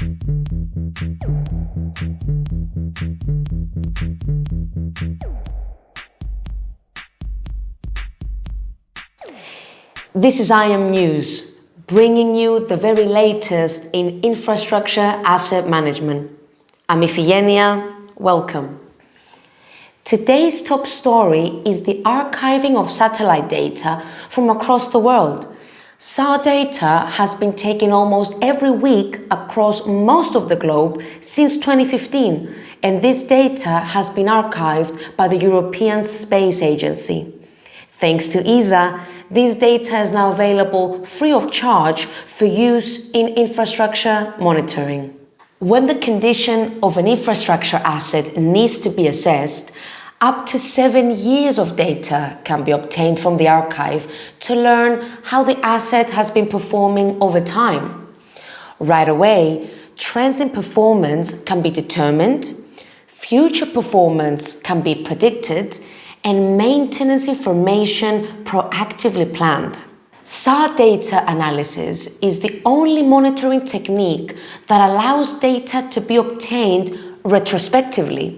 This is IAM News, bringing you the very latest in infrastructure asset management. I'm Iphigenia, welcome. Today's top story is the archiving of satellite data from across the world. SAR data has been taken almost every week across most of the globe since 2015, and this data has been archived by the European Space Agency. Thanks to ESA, this data is now available free of charge for use in infrastructure monitoring. When the condition of an infrastructure asset needs to be assessed, up to 7 years of data can be obtained from the archive to learn how the asset has been performing over time. Right away, trends in performance can be determined, future performance can be predicted, and maintenance information proactively planned. SAR data analysis is the only monitoring technique that allows data to be obtained retrospectively.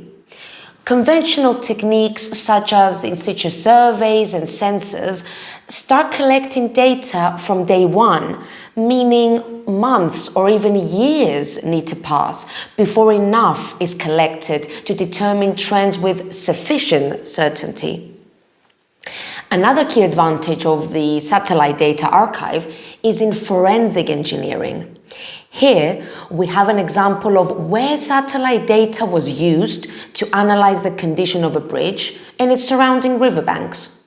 Conventional techniques such as in situ surveys and sensors start collecting data from day one, meaning months or even years need to pass before enough is collected to determine trends with sufficient certainty. Another key advantage of the satellite data archive is in forensic engineering. Here, we have an example of where satellite data was used to analyze the condition of a bridge and its surrounding riverbanks.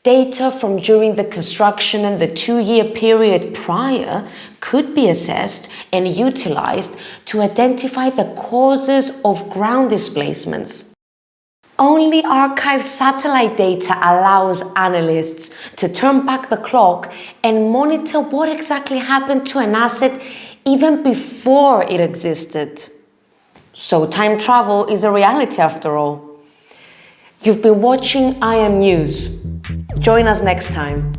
Data from during the construction and the 2-year period prior could be assessed and utilized to identify the causes of ground displacements. Only archived satellite data allows analysts to turn back the clock and monitor what exactly happened to an asset even before it existed. So time travel is a reality after all. You've been watching IAM News. Join us next time.